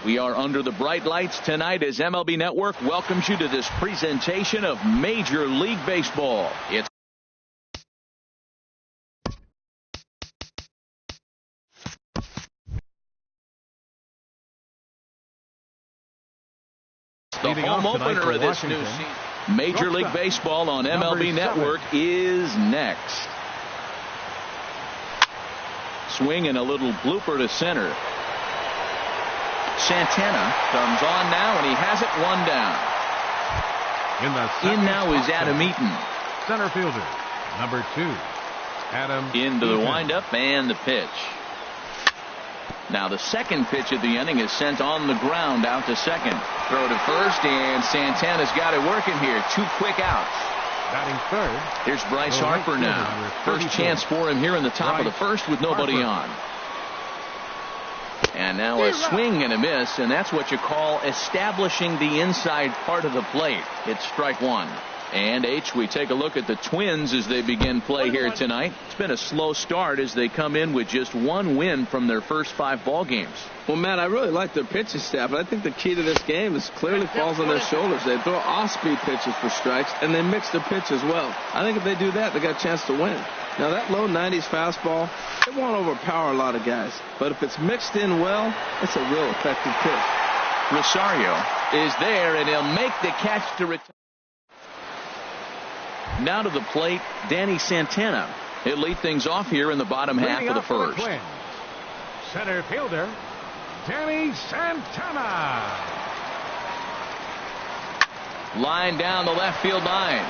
We are under the bright lights tonight as MLB Network welcomes you to this presentation of Major League Baseball. It's the home opener of this new season. Major League Baseball on MLB Network is next. Swing and a little blooper to center. Santana comes on now, and he has it one down. In now is Adam Eaton. Center fielder, number 2, Adam Into Eaton. the windup and the pitch. Now the second pitch of the inning is sent on the ground out to second. Throw to first, and Santana's got it working here. 2 quick outs. Batting third. Here's Bryce Harper now. First chance for him here in the top of the first with nobody on. And now a swing and a miss, and that's what you call establishing the inside part of the plate. It's strike one. And H, we take a look at the Twins as they begin play here tonight. It's been a slow start as they come in with just 1 win from their first 5 ball games. Well, Matt, I really like their pitching staff, but I think the key to this game is clearly falls on their shoulders. They throw off-speed pitches for strikes, and they mix their pitch as well. I think if they do that, they got a chance to win. Now, that low 90s fastball, it won't overpower a lot of guys, but if it's mixed in well, it's a real effective pitch. Rosario is there, and he'll make the catch to return. Now to the plate, Danny Santana. He'll lead things off here in the bottom half of the first. Center fielder, Danny Santana. Line down the left field line.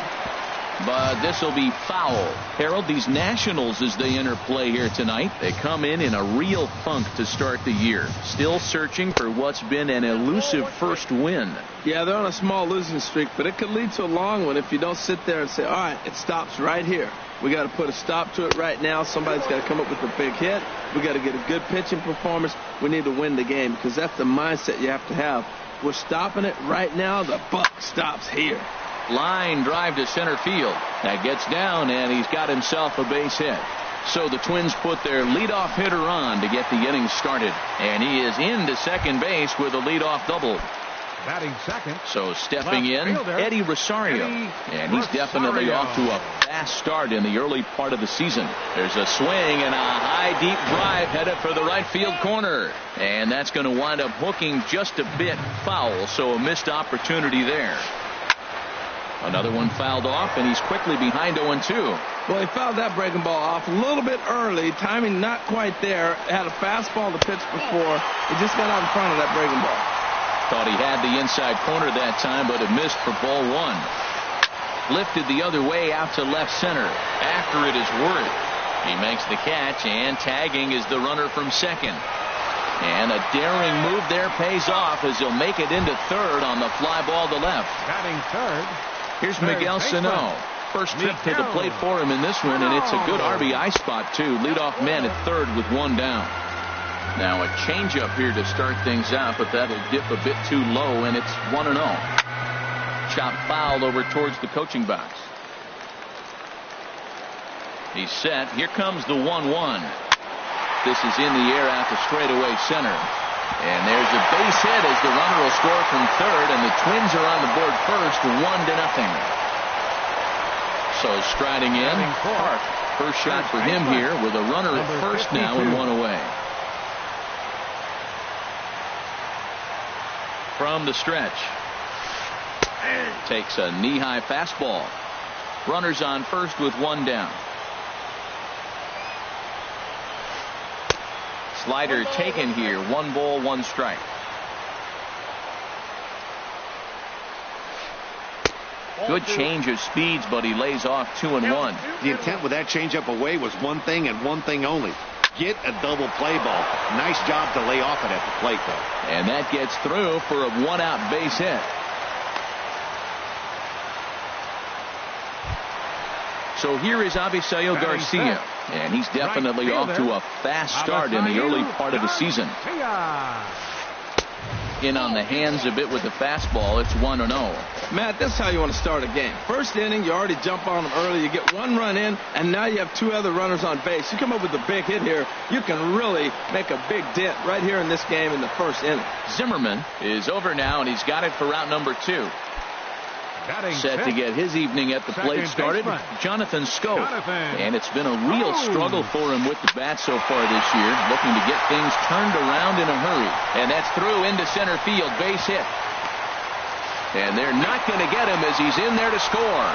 But this will be foul. Harold, these Nationals, as they enter play here tonight, they come in a real funk to start the year. Still searching for what's been an elusive first win. Yeah, they're on a small losing streak, but it could lead to a long one if you don't sit there and say, all right, it stops right here. We got to put a stop to it right now. Somebody's got to come up with a big hit. We got to get a good pitching performance. We need to win the game because that's the mindset you have to have. We're stopping it right now. The buck stops here. Line drive to center field. That gets down, and he's got himself a base hit. So the Twins put their leadoff hitter on to get the inning started. And he is into second base with a leadoff double. Batting second. So stepping in, Eddie Rosario. And he's definitely off to a fast start in the early part of the season. There's a swing and a high deep drive headed for the right field corner. And that's going to wind up hooking just a bit foul. So a missed opportunity there. Another one fouled off, and he's quickly behind 0-2. Well, he fouled that breaking ball off a little bit early. Timing not quite there. Had a fastball to pitch before. He just got out in front of that breaking ball. Thought he had the inside corner that time, but it missed for ball 1. Lifted the other way out to left center. After it is Worth. He makes the catch, and tagging is the runner from second. And a daring move there pays off as he'll make it into third on the fly ball to left. Batting third. Here's Miguel Sano. First trip to the plate for him in this one, and it's a good RBI spot, too. Leadoff man at third with 1 down. Now a changeup here to start things out, but that'll dip a bit too low, and it's 1-0. Chop foul over towards the coaching box. He's set. Here comes the 1-1. This is in the air out to straightaway center. And there's a base hit as the runner will score from third, and the Twins are on the board first, 1-0. So striding in, Park. First shot for him here with a runner at first now and 1 away. From the stretch. Takes a knee-high fastball. Runners on first with 1 down. Slider taken here. 1 ball, 1 strike. Good change of speeds, but he lays off 2-1. The intent with that changeup away was one thing and one thing only. Get a double play ball. Nice job to lay off it at the plate, though. And that gets through for a 1-out base hit. So here is Avisail Garcia, and he's definitely off to a fast start in the early part of the season. In on the hands a bit with the fastball. It's 1-0. Matt, this is how you want to start a game. First inning, you already jump on them early. You get one run in, and now you have two other runners on base. You come up with a big hit here, you can really make a big dent right here in this game in the first inning. Zimmerman is over now, and he's got it for out number 2. Set to get his evening at the plate started, Jonathan Schoaf. And it's been a real struggle for him with the bat so far this year, looking to get things turned around in a hurry. And that's through into center field, base hit. And they're not going to get him as he's in there to score.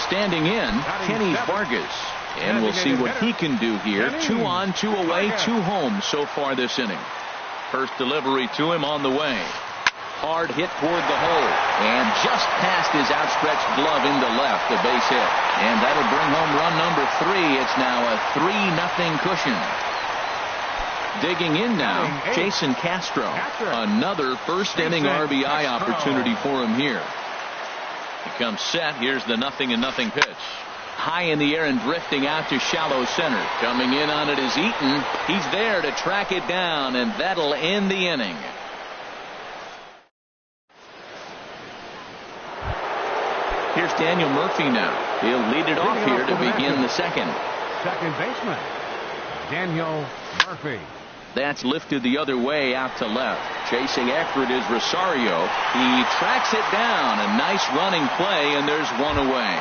Standing in, Kenny Vargas. And we'll see what he can do here. 2 on, 2 away, 2 home so far this inning. First delivery to him on the way. Hard hit toward the hole, and just past his outstretched glove into left, a base hit. And that'll bring home run number 3. It's now a 3-0 cushion. Digging in now, Jason Castro. Another first inning RBI opportunity for him here. He comes set. Here's the 0-0 pitch. High in the air and drifting out to shallow center. Coming in on it is Eaton. He's there to track it down, and that'll end the inning. Here's Daniel Murphy now. He'll lead it off here to begin the second. Second baseman, Daniel Murphy. That's lifted the other way out to left. Chasing after it is Rosario. He tracks it down. A nice running play, and there's one away.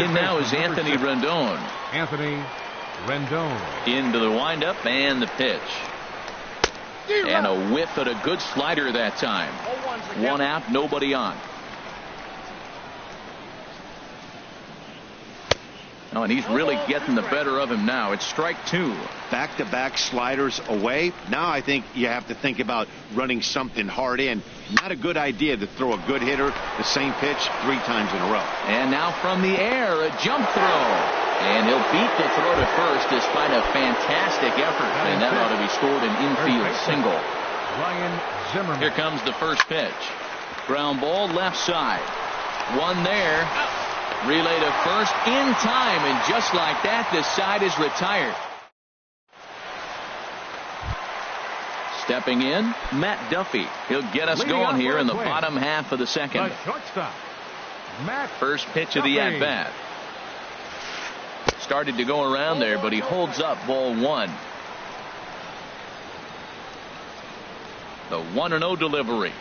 In now is Anthony Rendon. Anthony Rendon. Into the windup and the pitch. And a whiff at a good slider that time. 1 out, nobody on. Oh, and he's really getting the better of him now. It's strike 2. Back-to-back sliders away. Now I think you have to think about running something hard in. Not a good idea to throw a good hitter the same pitch 3 times in a row. And now from the air, a jump throw. And he'll beat the throw to first despite a fantastic effort. And that ought to be scored an infield single. Ryan Zimmerman. Here comes the first pitch. Ground ball left side. One there. Relay to first in time, and just like that, the side is retired. Stepping in, Matt Duffy. He'll get us going here in the bottom half of the second. First pitch of the at-bat. Started to go around there, but he holds up ball 1. The 1-0 delivery.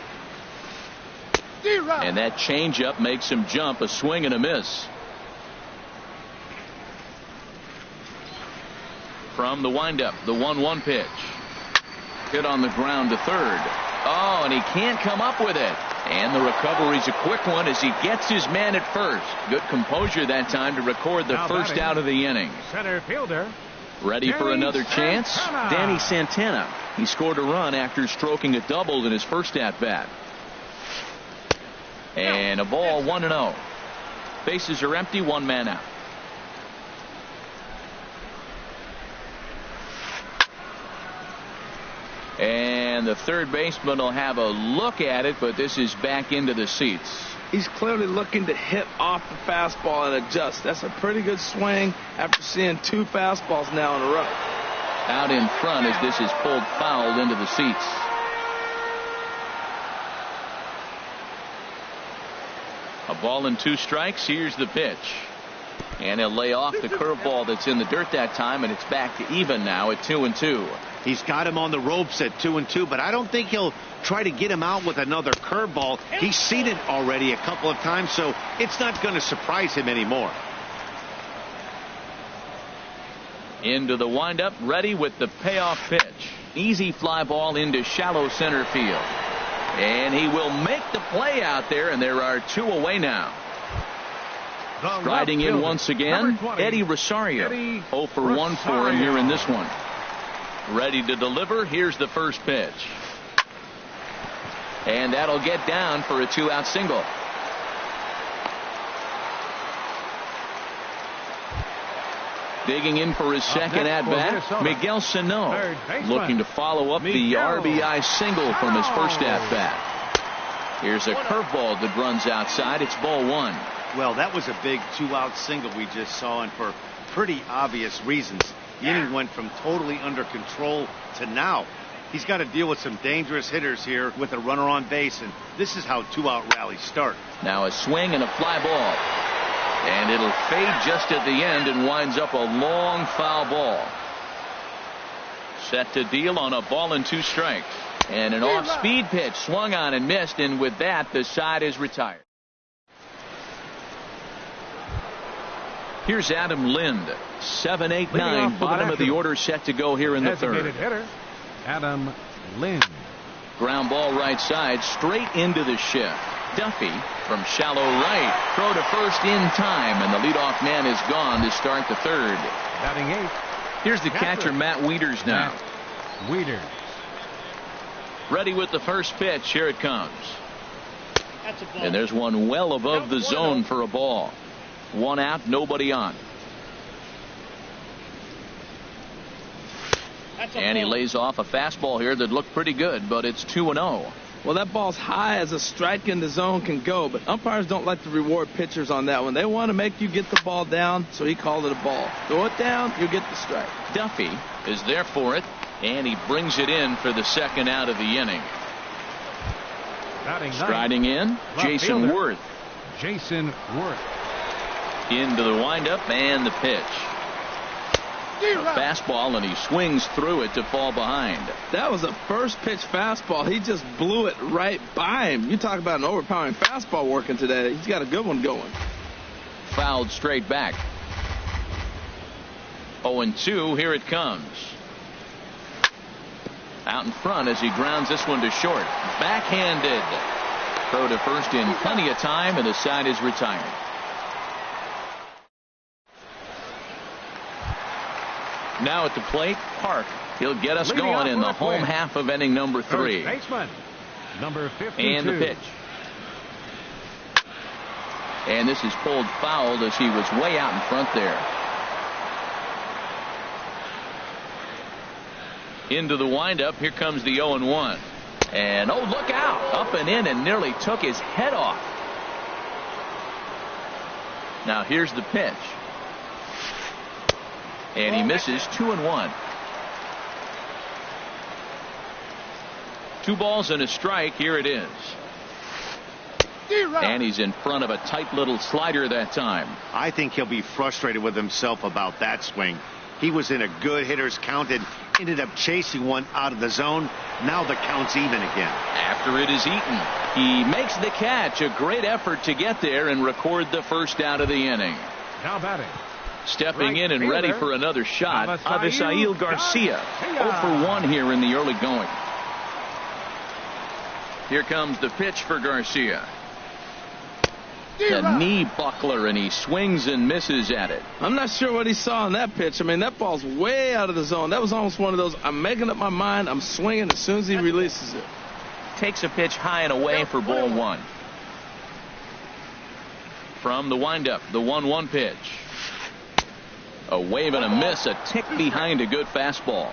And that changeup makes him jump. A swing and a miss. From the windup, the 1-1 pitch. Hit on the ground to third. Oh, and he can't come up with it. And the recovery's a quick one as he gets his man at first. Good composure that time to record the first out of the inning. Center fielder. Ready for another chance? Danny Santana. He scored a run after stroking a double in his first at-bat. And a ball, 1-0. Bases are empty, 1 man out. And the third baseman will have a look at it, but this is back into the seats. He's clearly looking to hit off the fastball and adjust. That's a pretty good swing after seeing 2 fastballs now in a row. Out in front as this is pulled foul into the seats. A ball and 2 strikes. Here's the pitch. And he'll lay off the curveball that's in the dirt that time, and it's back to even now at 2-2. He's got him on the ropes at 2-2, but I don't think he'll try to get him out with another curveball. He's seen it already a couple of times, so it's not going to surprise him anymore. Into the windup, ready with the payoff pitch. Easy fly ball into shallow center field. And he will make the play out there, and there are 2 away now. Striding in once again, Eddie Rosario. 0 for 1 for him here in this one. Ready to deliver. Here's the first pitch. And that'll get down for a 2-out single. Digging in for his second at-bat, Miguel Sano, looking to follow up the RBI single from his first at-bat. Here's a curveball that runs outside. It's ball 1. Well, that was a big 2-out single we just saw, and for pretty obvious reasons. The inning went from totally under control to now. He's got to deal with some dangerous hitters here with a runner on base, and this is how two-out rallies start. Now a swing and a fly ball. And it'll fade just at the end and winds up a long foul ball. Set to deal on a ball and 2 strikes. And an off-speed pitch swung on and missed, and with that, the side is retired. Here's Adam Lind. 7, 8, 9. Bottom of the order set to go here in the third. Hitter, Adam Lind. Ground ball right side, straight into the shift. Duffy from shallow right. Throw to first in time, and the leadoff man is gone to start the third. Batting 8. Here's the catcher, Matt Wieters now. Wieters. Ready with the first pitch. Here it comes. And there's one well above the zone for a ball. 1 out, nobody on. And he lays off a fastball here that looked pretty good, but it's 2-0. Well, that ball's high as a strike in the zone can go, but umpires don't like to reward pitchers on that one. They want to make you get the ball down, so he called it a ball. Throw it down, you get the strike. Duffy is there for it, and he brings it in for the second out of the inning. Striding in, Jason Worth. Jason Worth. Into the windup and the pitch. A fastball, and he swings through it to fall behind. That was a first pitch fastball. He just blew it right by him. You talk about an overpowering fastball working today. He's got a good one going. Fouled straight back. 0-2. Here it comes. Out in front as he grounds this one to short. Backhanded. Throw to first in plenty of time, and the side is retired. Now at the plate, Park. He'll get us going in the home half of inning number 3. Baseman, number 52. And the pitch. And this is pulled foul as he was way out in front there. Into the windup. Here comes the 0-1. And oh, look out. Up and in and nearly took his head off. Now here's the pitch. And he misses. 2-1. 2 balls and a strike. Here it is. And he's in front of a tight little slider that time. I think he'll be frustrated with himself about that swing. He was in a good hitter's count and ended up chasing one out of the zone. Now the count's even again. After it is eaten, he makes the catch. A great effort to get there and record the first out of the inning. Now batting. Stepping in and ready for another shot, Avisail Garcia. 0 for 1 here in the early going. Here comes the pitch for Garcia. The knee buckler, and he swings and misses at it. I'm not sure what he saw on that pitch. I mean, that ball's way out of the zone. That was almost one of those, I'm making up my mind, I'm swinging as soon as he releases it. Takes a pitch high and away for ball 1. From the windup, the 1-1 pitch. A wave and a miss, a tick behind a good fastball.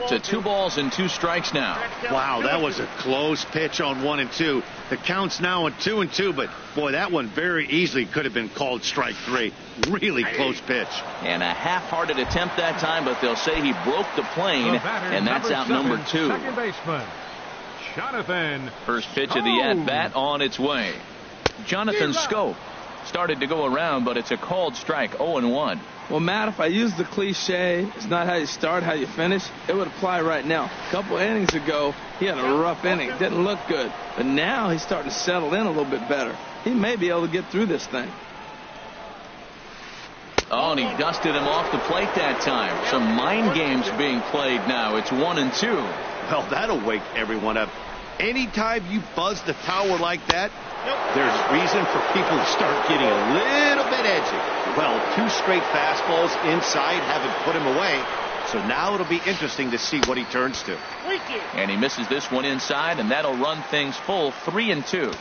To 2 balls and 2 strikes now. Wow, that was a close pitch on 1 and 2. The count's now at 2 and 2, but boy, that one very easily could have been called strike 3. Really close pitch. And a half-hearted attempt that time, but they'll say he broke the plane, and that's out number 2. Second baseman, Jonathan. First pitch of the at-bat on its way. Jonathan Scope started to go around, but it's a called strike. 0-1. Well, Matt, if I use the cliche, it's not how you start, how you finish, it would apply right now. A couple innings ago, he had a rough inning. Didn't look good. But now he's starting to settle in a little bit better. He may be able to get through this thing. Oh, and he dusted him off the plate that time. Some mind games being played now. It's 1-2. Well, that'll wake everyone up. Anytime you buzz the tower like that, there's reason for people to start getting a little bit edgy. Well, 2 straight fastballs inside haven't put him away. So now it'll be interesting to see what he turns to. And he misses this one inside, and that'll run things full. 3-2.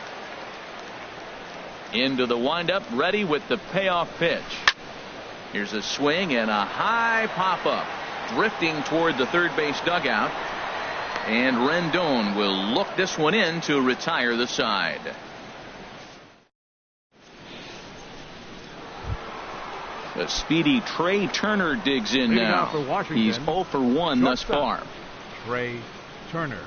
Into the windup, ready with the payoff pitch. Here's a swing and a high pop-up. Drifting toward the third base dugout. And Rendon will look this one in to retire the side. A speedy Trey Turner digs in now. He's 0 for 1 thus far. Trey Turner.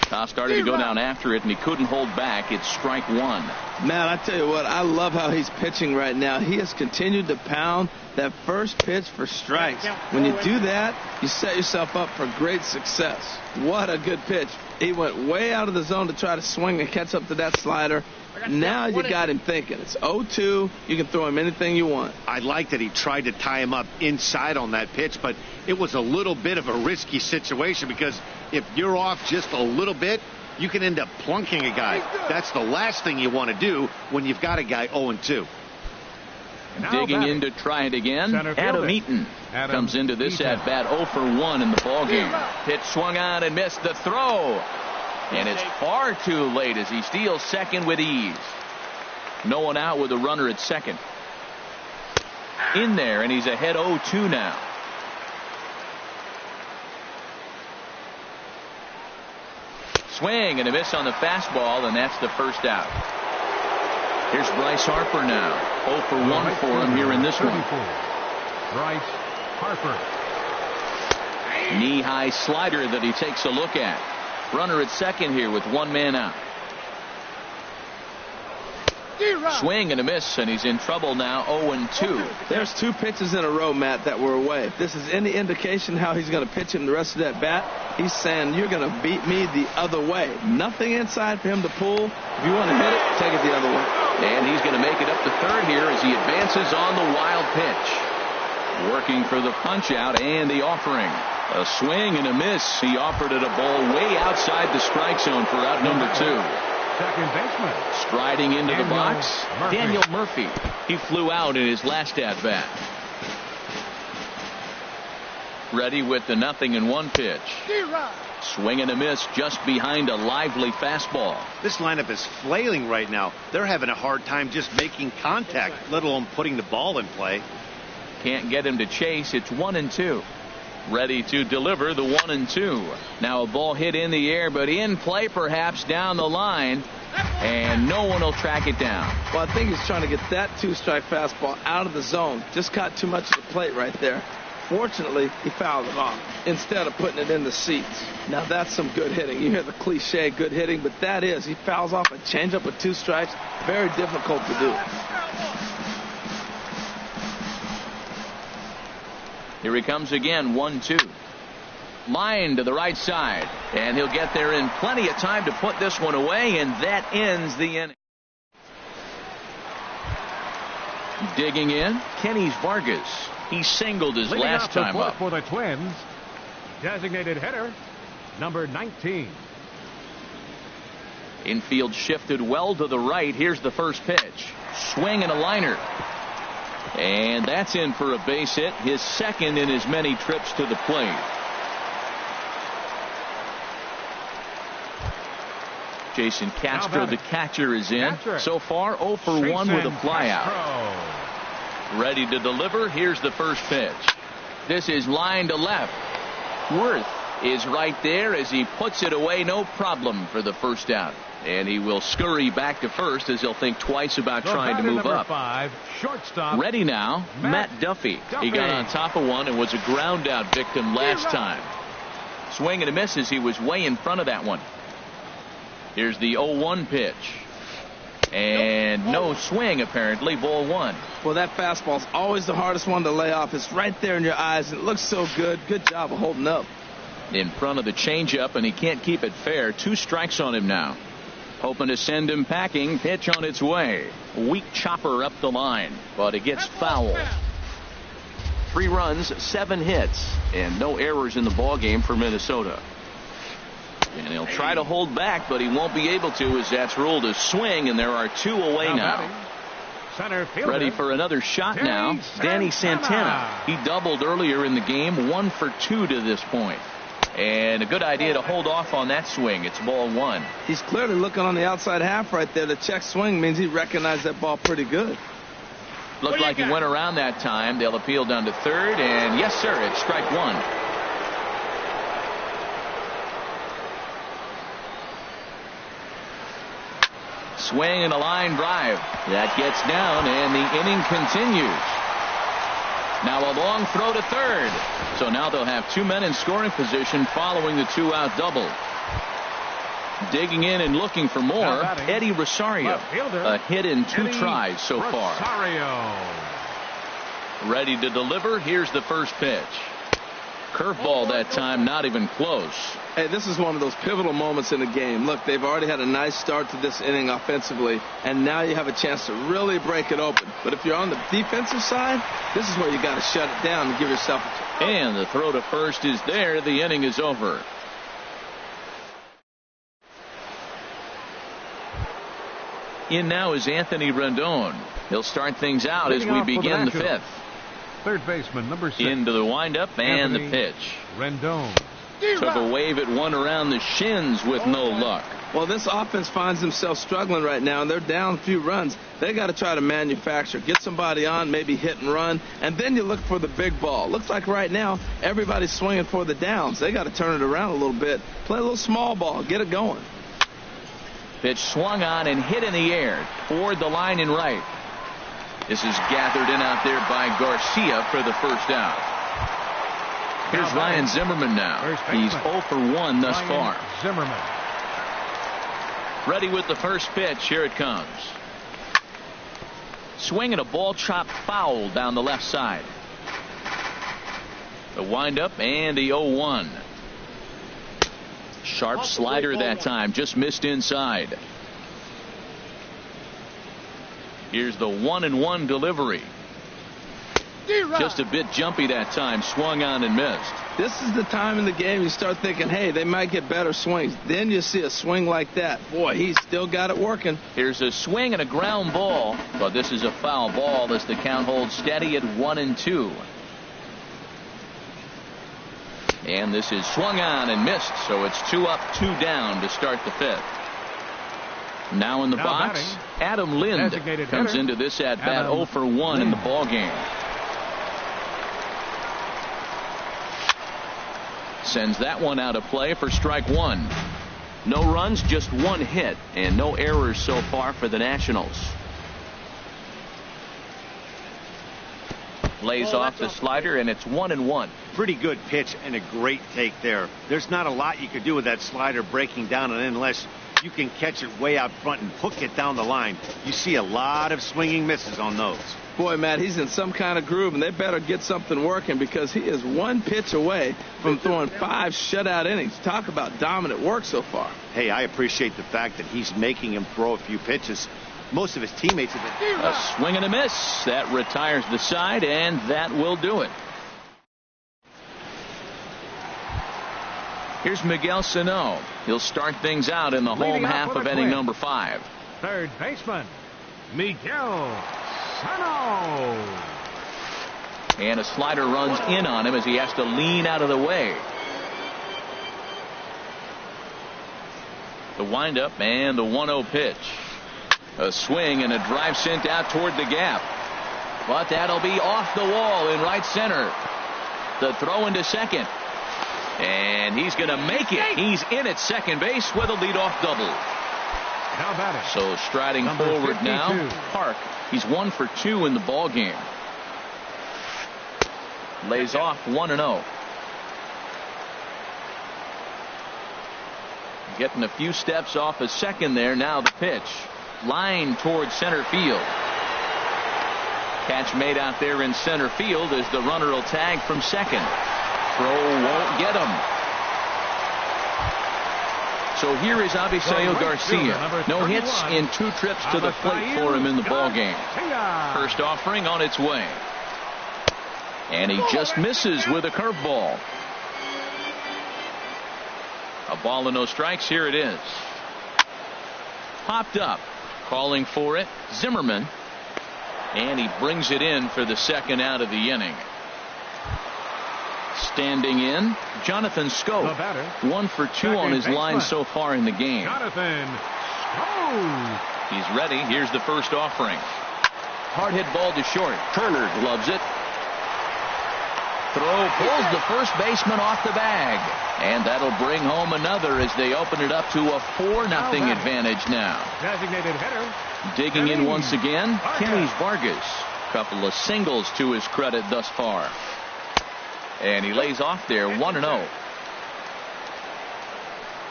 Toss started to go down after it, and he couldn't hold back. It's strike one. Man, I tell you what, I love how he's pitching right now. He has continued to pound that first pitch for strikes. When you do that, you set yourself up for great success. What a good pitch. He went way out of the zone to try to swing and catch up to that slider. Now you got him thinking. It's 0-2. You can throw him anything you want. I like that he tried to tie him up inside on that pitch, but it was a little bit of a risky situation because if you're off just a little bit, you can end up plunking a guy. That's the last thing you want to do when you've got a guy 0-2. Digging in to try it again, Adam Eaton comes into this at-bat 0 for 1 in the ballgame. Pitch swung on and missed the throw. And it's far too late as he steals second with ease. No one out with a runner at second. In there, and he's ahead 0-2 now. Swing and a miss on the fastball, and that's the first out. Here's Bryce Harper now. 0 for 1 for him here in this one. Bryce Harper. Knee-high slider that he takes a look at. Runner at second here with one man out. Swing and a miss, and he's in trouble now. 0-2. There's two pitches in a row, Matt, that were away. If this is any indication how he's going to pitch him the rest of that bat, he's saying you're going to beat me the other way. Nothing inside for him to pull. If you want to hit it, take it the other way. And he's going to make it up to third here as he advances on the wild pitch. Working for the punch out and the offering. A swing and a miss. He offered it a ball way outside the strike zone for out number 2. Second baseman. Striding into the box, Daniel Murphy. He flew out in his last at-bat. Ready with the 0-1 pitch. Swing and a miss just behind a lively fastball. This lineup is flailing right now. They're having a hard time just making contact, let alone putting the ball in play. Can't get him to chase. It's 1-2. Ready to deliver the 1-2. Now a ball hit in the air, but in play perhaps down the line, and no one will track it down. Well, I think he's trying to get that 2-strike fastball out of the zone. Just caught too much of the plate right there. Fortunately, he fouled it off instead of putting it in the seats. Now that's some good hitting. You hear the cliche good hitting, but that is. He fouls off a changeup with 2 strikes. Very difficult to do. Here he comes again, 1-2. Line to the right side, and he'll get there in plenty of time to put this one away, and that ends the inning. Digging in, Kenny Vargas. He singled his last time up. For the Twins, designated hitter, number 19. Infield shifted well to the right. Here's the first pitch. Swing and a liner. And that's in for a base hit, his second in as many trips to the plate. Jason Castro, the catcher, is in. So far, 0 for 1 with a flyout. Ready to deliver. Here's the first pitch. This is line to left. Worth is right there as he puts it away. No problem for the first out. And he will scurry back to first as he'll think twice about trying to move up. 5, shortstop. Ready now, Matt Duffy. He got on top of one and was a ground out victim last time. Swing and a miss as he was way in front of that one. Here's the 0-1 pitch. And no swing, apparently. Ball 1. Well, that fastball's always the hardest one to lay off. It's right there in your eyes. It looks so good. Good job of holding up. In front of the changeup, and he can't keep it fair. 2 strikes on him now. Hoping to send him packing. Pitch on its way. Weak chopper up the line, but it gets foul. 3 runs, 7 hits, and no errors in the ballgame for Minnesota. And he'll try to hold back, but he won't be able to as that's ruled a swing, and there are 2 away now. Ready for another shot now, Danny Santana. He doubled earlier in the game, 1 for 2 to this point. And a good idea to hold off on that swing. It's ball 1. He's clearly looking on the outside half right there. The check swing means he recognized that ball pretty good. Looked like he went around that time. They'll appeal down to third, and yes, sir, it's strike 1. Swing and a line drive. That gets down, and the inning continues. Now a long throw to third. So now they'll have 2 men in scoring position following the 2-out double. Digging in and looking for more, Eddie Rosario. A hit in 2 tries so far. Ready to deliver. Here's the first pitch. Curveball that time, not even close. Hey, this is one of those pivotal moments in the game. Look, they've already had a nice start to this inning offensively, and now you have a chance to really break it open. But if you're on the defensive side, this is where you got to shut it down and give yourself a chance. And the throw to first is there. The inning is over. In now is Anthony Rendon. He'll start things out as we begin the 5th. Third baseman, number 6. Into the windup and the pitch. Rendon. Took a wave at one around the shins with no luck. Well, this offense finds themselves struggling right now, and they're down a few runs. They got to try to manufacture, get somebody on, maybe hit and run, and then you look for the big ball. Looks like right now everybody's swinging for the downs. They got to turn it around a little bit, play a little small ball, get it going. Pitch swung on and hit in the air toward the line and right. This is gathered in out there by Garcia for the first out. Here's Ryan Zimmerman now. He's 0 for 1 thus far. Zimmerman. Ready with the first pitch. Here it comes. Swinging a ball chopped foul down the left side. The windup and the 0-1. Sharp slider that time. Just missed inside. Here's the 1-1 delivery. Just a bit jumpy that time. Swung on and missed. This is the time in the game you start thinking, hey, they might get better swings. Then you see a swing like that. Boy, he's still got it working. Here's a swing and a ground ball. But this is a foul ball as the count holds steady at 1-2. And this is swung on and missed. So it's 2 up, 2 down to start the 5th. Now in the box, Adam Lind comes into this at bat 0 for 1 in the ball game. Sends that one out of play for strike 1. No runs, just 1 hit, and no errors so far for the Nationals. Lays off the slider, and it's 1-1. Pretty good pitch and a great take there. There's not a lot you could do with that slider breaking down and in unless you can catch it way out front and hook it down the line. You see a lot of swinging misses on those. Boy, Matt, he's in some kind of groove, and they better get something working because he is 1 pitch away from throwing 5 shutout innings. Talk about dominant work so far. Hey, I appreciate the fact that he's making him throw a few pitches. Most of his teammates have been. A swing and a miss. That retires the side, and that will do it. Here's Miguel Sano. He'll start things out in the home half of inning number 5. Third baseman, Miguel Sano. And a slider runs in on him as he has to lean out of the way. The windup and the 1-0 pitch. A swing and a drive sent out toward the gap. But that'll be off the wall in right center. The throw into second. And he's going to make it. He's in at second base with a leadoff double. How about it? So striding forward 52. Now, Park. He's 1 for 2 in the ball game. Lays off 1-0. Getting a few steps off a second there. Now the pitch. Line towards center field. Catch made out there in center field as the runner will tag from second. Throw won't get him. So here is Avisail Garcia. No hits in 2 trips to the plate for him in the ball game. First offering on its way. And he just misses with a curveball. A ball and no strikes. Here it is. Popped up. Calling for it, Zimmerman. And he brings it in for the second out of the inning. Standing in, Jonathan Scope. 1 for 2 on his line so far in the game. Jonathan Scope. He's ready. Here's the first offering. Hard hit ball to short. Turner gloves it. Throw pulls the first baseman off the bag. And that'll bring home another as they open it up to a 4-0 advantage now. Designated hitter. Digging in once again, Kenny Vargas. Couple of singles to his credit thus far. And he lays off there 1-0.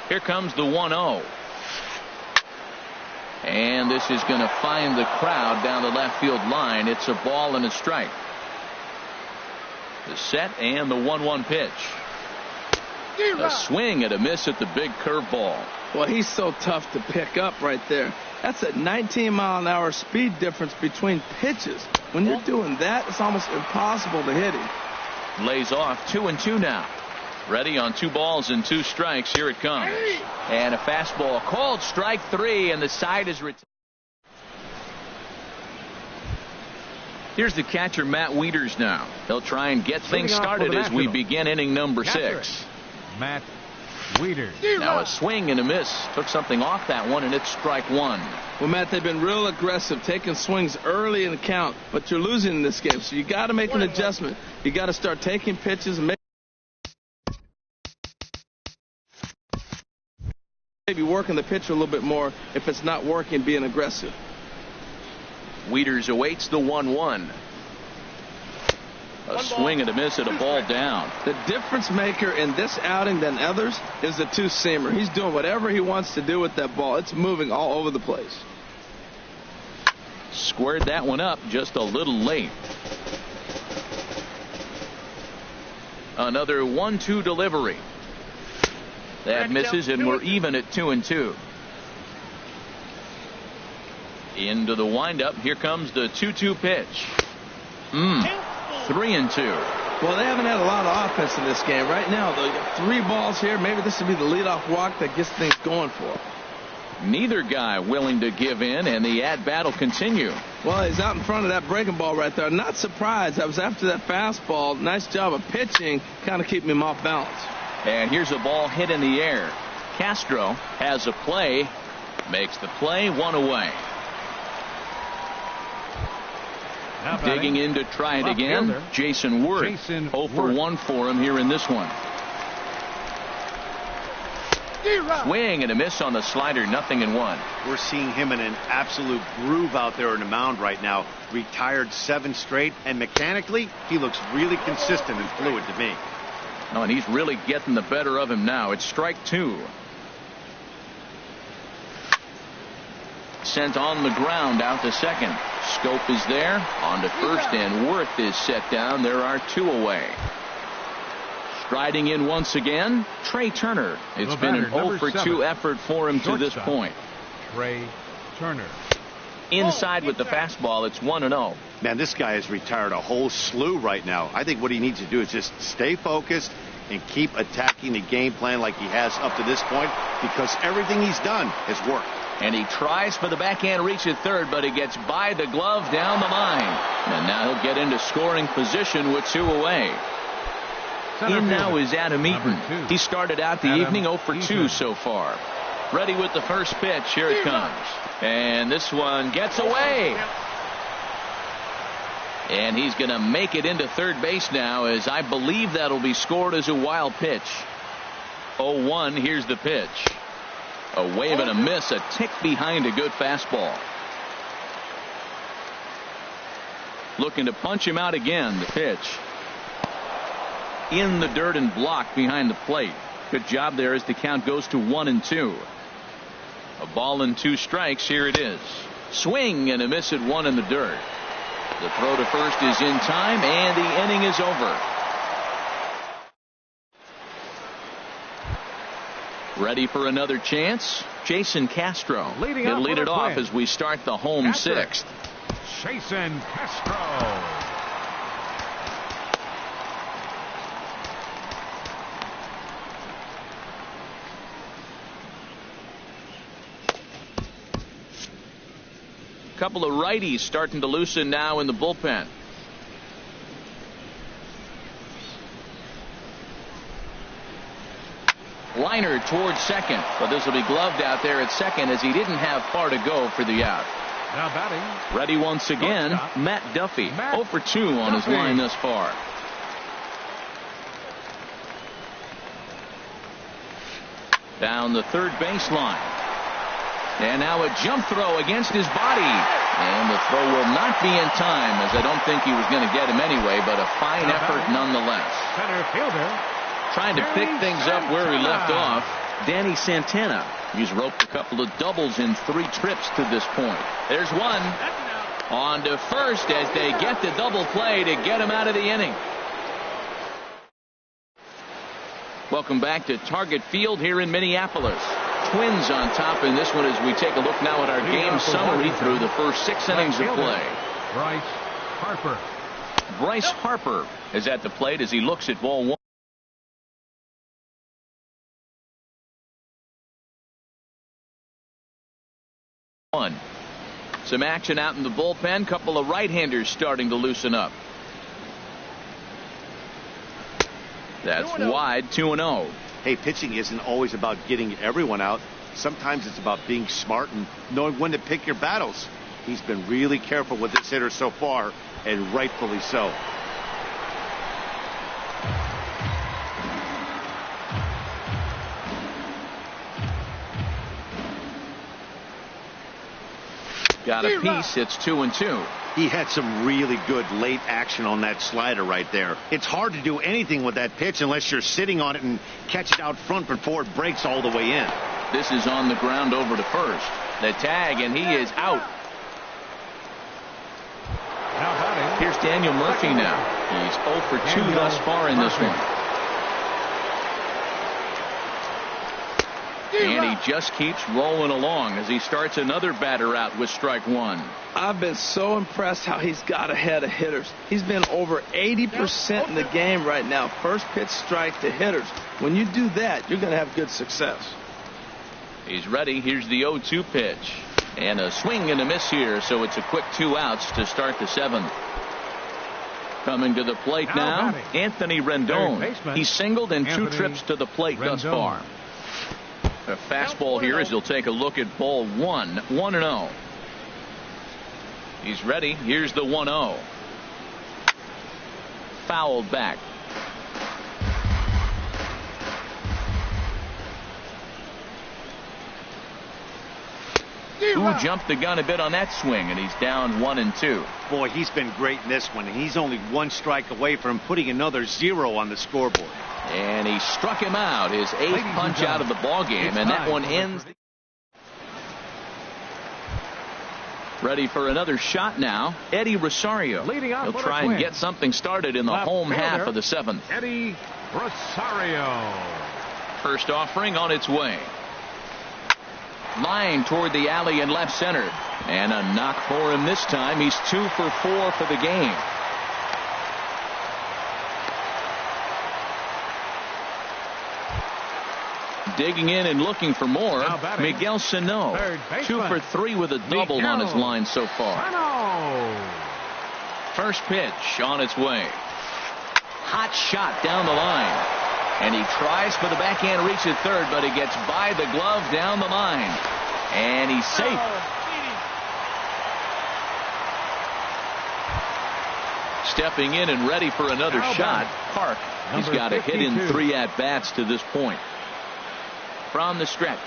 Here comes the 1-0. And this is going to find the crowd down the left field line. It's a ball and a strike. The set and the 1-1 pitch. A swing and a miss at the big curveball. Well, he's so tough to pick up right there. That's a 19-mile-an-hour speed difference between pitches. When you're doing that, it's almost impossible to hit him. Lays off 2-2 now. Ready on 2 balls and 2 strikes. Here it comes. And a fastball called strike 3, and the side is retired. Here's the catcher, Matt Wieters now. He'll try and get things started as we begin inning number 6. Matt Wieters. Now a swing and a miss. Took something off that one, and it's strike 1. Well, Matt, they've been real aggressive, taking swings early in the count, but you're losing in this game, so you got to make an adjustment. You got to start taking pitches and maybe working the pitcher a little bit more if it's not working, being aggressive. Wieters awaits the 1-1. A swing and a miss at a ball down. The difference maker in this outing than others is the 2-seamer. He's doing whatever he wants to do with that ball. It's moving all over the place. Squared that one up just a little late. Another 1-2 delivery. That misses, and we're even at 2-2. Into the windup. Here comes the 2-2 pitch. 3-2. Well, they haven't had a lot of offense in this game. Right now, they got 3 balls here. Maybe this will be the leadoff walk that gets things going for them. Neither guy willing to give in, and the at-bat will continue. Well, he's out in front of that breaking ball right there. Not surprised. I was after that fastball. Nice job of pitching, kind of keeping him off balance. And here's a ball hit in the air. Castro has a play. Makes the play, 1 away. Digging in to try it again. Fielder. Jason Worth. 0 for 1 for him here in this one. Swing and a miss on the slider. 0-1. We're seeing him in an absolute groove out there on the mound right now. Retired 7 straight, and mechanically, he looks really consistent and fluid to me. Oh, and he's really getting the better of him now. It's strike 2. Sent on the ground out to second. Scope is there. On to first, and Worth is set down. There are 2 away. Striding in once again, Trey Turner. It's been an 0 for 2 effort for him to this point. Trey Turner. Inside with the fastball. It's 1-0. Man, this guy has retired a whole slew right now. I think what he needs to do is just stay focused and keep attacking the game plan like he has up to this point, because everything he's done has worked. And he tries for the backhand reach at third, but he gets by the glove down the line. And now he'll get into scoring position with 2 away. In now is Adam Eaton. He started out the evening 0 for 2 so far. Ready with the first pitch. Here it comes. And this one gets away. And he's going to make it into third base now, as I believe that'll be scored as a wild pitch. 0-1. Here's the pitch. A wave and a miss, a tick behind a good fastball. Looking to punch him out again. The pitch. In the dirt and blocked behind the plate. Good job there as the count goes to 1-2. A ball and 2 strikes. Here it is. Swing and a miss at 1 in the dirt. The throw to first is in time, and the inning is over. Ready for another chance? Jason Castro. He'll lead it off as we start the home 6th. Jason Castro. Couple of righties starting to loosen now in the bullpen. Liner towards second, but this will be gloved out there at second, as he didn't have far to go for the out. Now batting. Ready once again, Matt Duffy. 0 for 2 on his line thus far. Down the third baseline. And now a jump throw against his body. And the throw will not be in time, as I don't think he was going to get him anyway, but a fine effort nonetheless. Center fielder. Trying to pick things up where he left off, Danny Santana. He's roped a couple of doubles in 3 trips to this point. There's one. On to first as they get the double play to get him out of the inning. Welcome back to Target Field here in Minneapolis. Twins on top in this one as we take a look now at our game summary through the first 6 innings of play. Bryce Harper. Bryce Harper is at the plate as he looks at ball 1. Some action out in the bullpen. Couple of right-handers starting to loosen up. That's wide, 2-0. Hey, pitching isn't always about getting everyone out. Sometimes it's about being smart and knowing when to pick your battles. He's been really careful with this hitter so far, and rightfully so. Got a piece. It's 2-2. He had some really good late action on that slider right there. It's hard to do anything with that pitch unless you're sitting on it and catch it out front before it breaks all the way in. This is on the ground over to first. The tag, and he is out. Here's Daniel Murphy now. He's 0 for 2 thus far in this one. And he just keeps rolling along as he starts another batter out with strike 1. I've been so impressed how he's got ahead of hitters. He's been over 80% in the game right now. First pitch strike to hitters. When you do that, you're going to have good success. He's ready. Here's the 0-2 pitch. And a swing and a miss here, so it's a quick 2 outs to start the 7th. Coming to the plate now, Anthony Rendon. He's singled in 2 trips to the plate thus far. A fastball here as he'll take a look at ball 1. 1-0. He's ready. Here's the 1-0. Fouled back. Who jumped the gun a bit on that swing, and he's down 1-2. Boy, he's been great in this one, and he's only 1 strike away from putting another 0 on the scoreboard. And he struck him out, his 8th punch out of the ball game, and that one ends. Ready for another shot now, Eddie Rosario. He'll try and get something started in the home half of the 7th. Eddie Rosario. First offering on its way. Line toward the alley in left center. And a knock for him this time. He's 2 for 4 for the game. Digging in and looking for more, Miguel Sano. 2 for 3 with a double on his line so far. First pitch on its way. Hot shot down the line. And he tries for the backhand reach at third, but he gets by the glove down the line. And he's safe. Stepping in and ready for another shot, Park. He's got a hit in 3 at-bats to this point. From the stretch.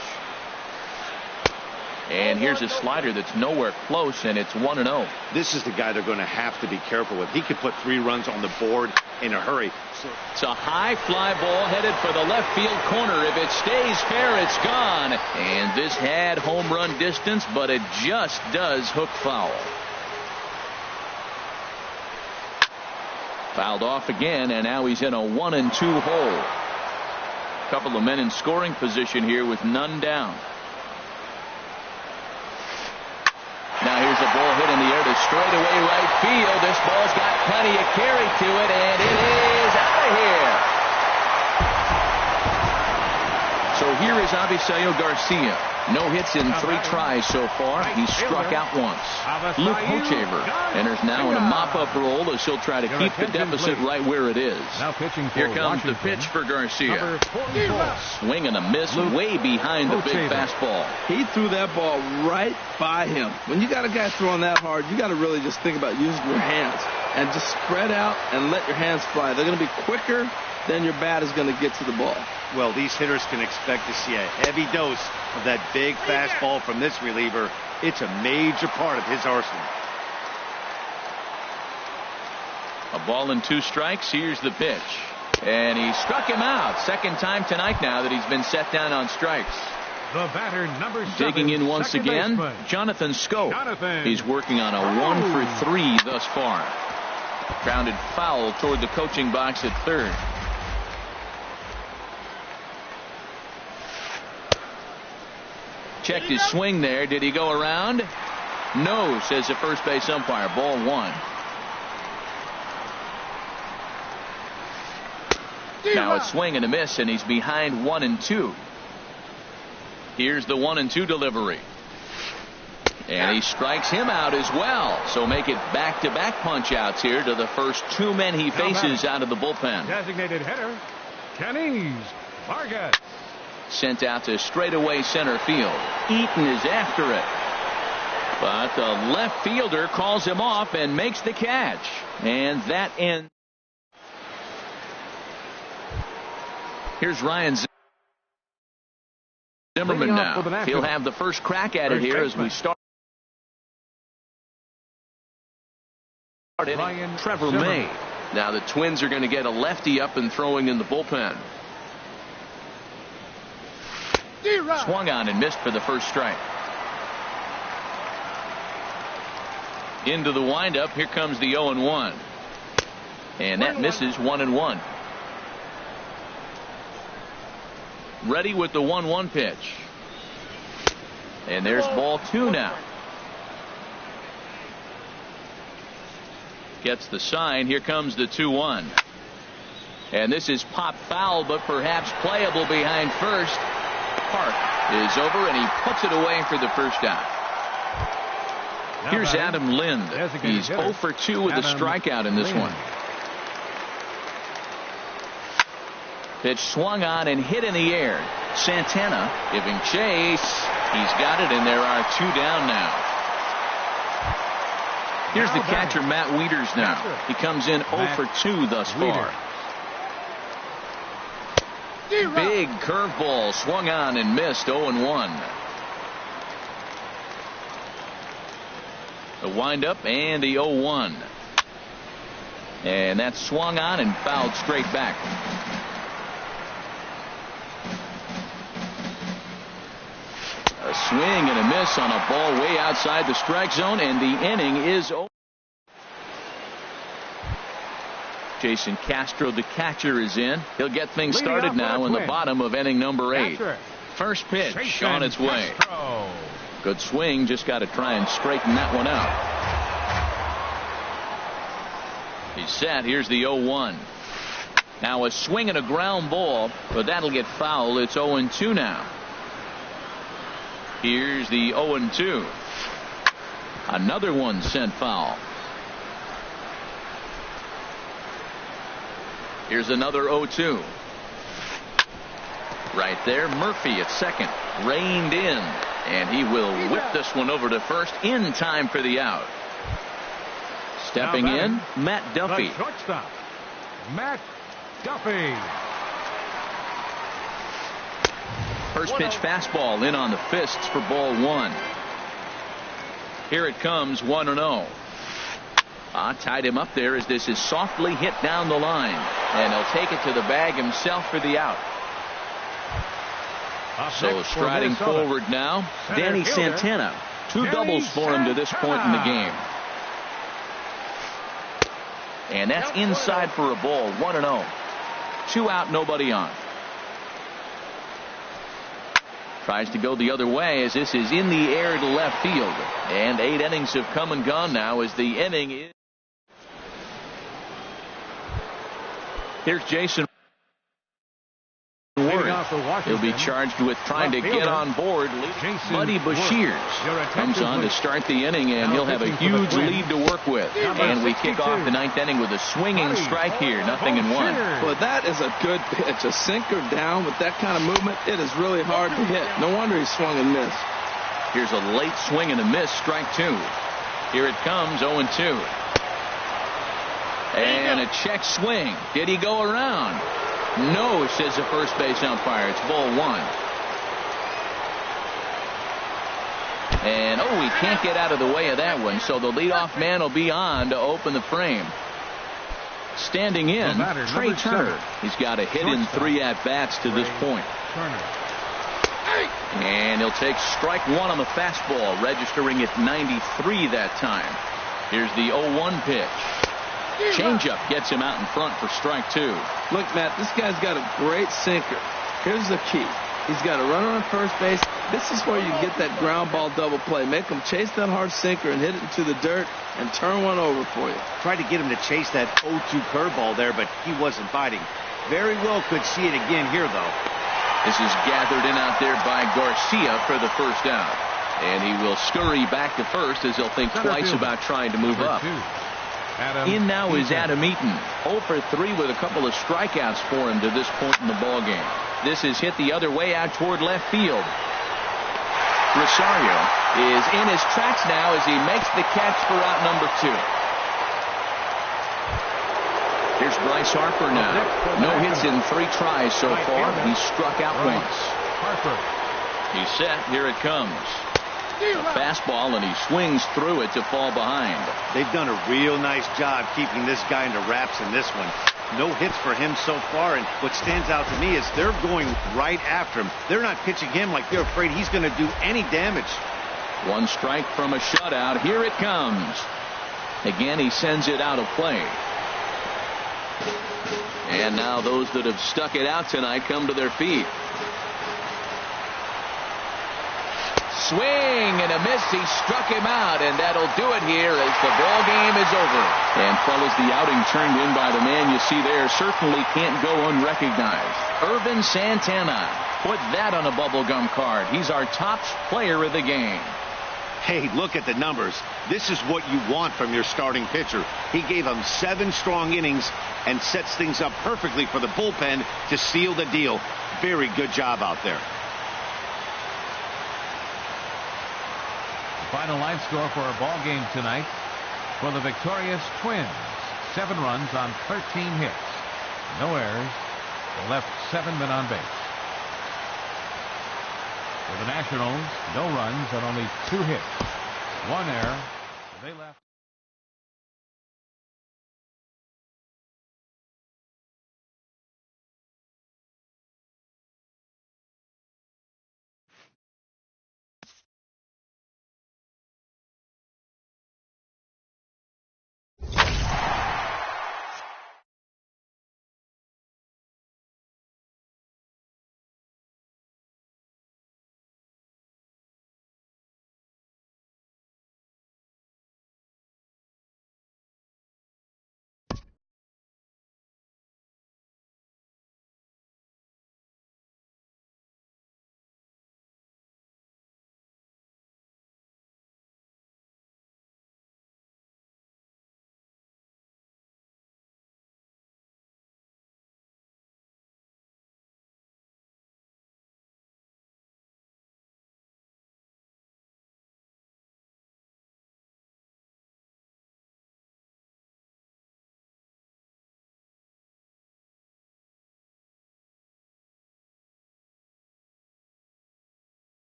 And here's a slider that's nowhere close, and it's 1-0. This is the guy they're going to have to be careful with. He could put 3 runs on the board in a hurry. It's a high fly ball headed for the left field corner. If it stays fair, it's gone. And this had home run distance, but it just does hook foul. Fouled off again, and now he's in a 1-2 hole. Couple of men in scoring position here with none down. Now here's a ball hit in the air to straightaway right field. This ball's got plenty of carry to it, and it is out of here. So here is Avisail Garcia. No hits in 3 tries so far. He's struck out once. Luke Hochevar enters now in a mop-up role as he'll try to keep the deficit right where it is. Here comes the pitch for Garcia. Swing and a miss way behind the big fastball. He threw that ball right by him. When you got a guy throwing that hard, you got to really just think about using your hands and just spread out and let your hands fly. They're going to be quicker than your bat is going to get to the ball. Well, these hitters can expect to see a heavy dose of that big fastball from this reliever. It's a major part of his arsenal. A ball and 2 strikes. Here's the pitch. And he struck him out. Second time tonight now that he's been set down on strikes. The batter, number 7, digging in once again, baseman, Jonathan Scope. He's working on a 1 for 3 thus far. Grounded foul toward the coaching box at third. Checked his swing there. Did he go around? No, says the first base umpire. Ball 1. Now a swing and a miss, and he's behind 1-2. Here's the 1-2 delivery. And he strikes him out as well. So make it back-to-back punch-outs here to the first 2 men he faces out of the bullpen. Designated hitter, Kenny's Vargas. Sent out to straightaway center field. Eaton is after it. But the left fielder calls him off and makes the catch. And that ends. Here's Ryan Zimmerman now. He'll have the first crack at it here as we start. Trevor May. Now the Twins are going to get a lefty up and throwing in the bullpen. Swung on and missed for the first strike. Into the windup. Here comes the 0-1. And that misses 1-1. Ready with the 1-1 pitch. And there's ball 2 now. Gets the sign. Here comes the 2-1. And this is popped foul, but perhaps playable behind first. Park is over, and he puts it away for the first out. Here's Adam Lind. He's 0 for 2 with a strikeout in this one. Pitch swung on and hit in the air. Santana giving chase. He's got it, and there are 2 down now. Here's the catcher, Matt Wieters now. He comes in 0 for 2 thus far. Big curveball swung on and missed. 0-1. The windup and the 0-1. And that swung on and fouled straight back. A swing and a miss on a ball way outside the strike zone, and the inning is over. Jason Castro, the catcher, is in. He'll get things started now in the bottom of inning number 8. First pitch on its way. Good swing, just got to try and straighten that one out. He's set. Here's the 0-1. Now a swing and a ground ball, but that'll get foul. It's 0-2 now. Here's the 0-2. Another one sent foul. Here's another 0-2. Right there, Murphy at second. Reined in, and he will whip this one over to first in time for the out. Stepping in, Matt Duffy. Shortstop, Matt Duffy. First pitch fastball in on the fists for ball 1. Here it comes, 1-0. Tied him up there as this is softly hit down the line. And he'll take it to the bag himself for the out. So striding forward now, Danny Santana. 2 doubles for him to this point in the game. And that's inside for a ball, 1-0. 2 out, nobody on. Tries to go the other way as this is in the air to left field. And 8 innings have come and gone now as the inning is. Here's Jason Ward. He'll be charged with trying to get on board. Buddy Bashirs comes on to start the inning, and he'll have a huge lead to work with. And we kick off the 9th inning with a swinging strike here, 0-1. Well, that is a good pitch. A sinker down with that kind of movement, it is really hard to hit. No wonder he swung and missed. Here's a late swing and a miss, strike 2. Here it comes, 0-2. And a check swing. Did he go around? No, says the first base umpire. It's ball 1. And, oh, he can't get out of the way of that one, so the leadoff man will be on to open the frame. Standing in, Trey Turner. He's got a hit in 3 at-bats to this point. And he'll take strike 1 on the fastball, registering at 93 that time. Here's the 0-1 pitch. Changeup gets him out in front for strike 2. Look, Matt, this guy's got a great sinker. Here's the key. He's got a runner on first base. This is where you get that ground ball double play. Make him chase that hard sinker and hit it into the dirt and turn one over for you. Tried to get him to chase that 0-2 curveball there, but he wasn't biting. Very well could see it again here, though. This is gathered in out there by Garcia for the first out. And he will scurry back to first as he'll think twice about trying to move up. In now is Adam Eaton. 0 for 3 with a couple of strikeouts for him to this point in the ballgame. This is hit the other way out toward left field. Rosario is in his tracks now as he makes the catch for out number 2. Here's Bryce Harper now. No hits in 3 tries so far. He's struck out once. He's set. Here it comes. A fastball, and he swings through it to fall behind. They've done a real nice job keeping this guy into wraps in this one. No hits for him so far, and what stands out to me is they're going right after him. They're not pitching him like they're afraid he's going to do any damage. 1 strike from a shutout. Here it comes. Again, he sends it out of play. And now those that have stuck it out tonight come to their feet. Swing and a miss. He struck him out, and that'll do it here as the ball game is over. And fellas, the outing turned in by the man you see there certainly can't go unrecognized. Irvin Santana. Put that on a bubblegum card. He's our top player of the game. Hey, look at the numbers. This is what you want from your starting pitcher. He gave him 7 strong innings and sets things up perfectly for the bullpen to seal the deal. Very good job out there. Final line score for our ball game tonight. For the victorious Twins, 7 runs on 13 hits. No errors. They left 7 men on base. For the Nationals, no runs on only 2 hits. 1 error. They left.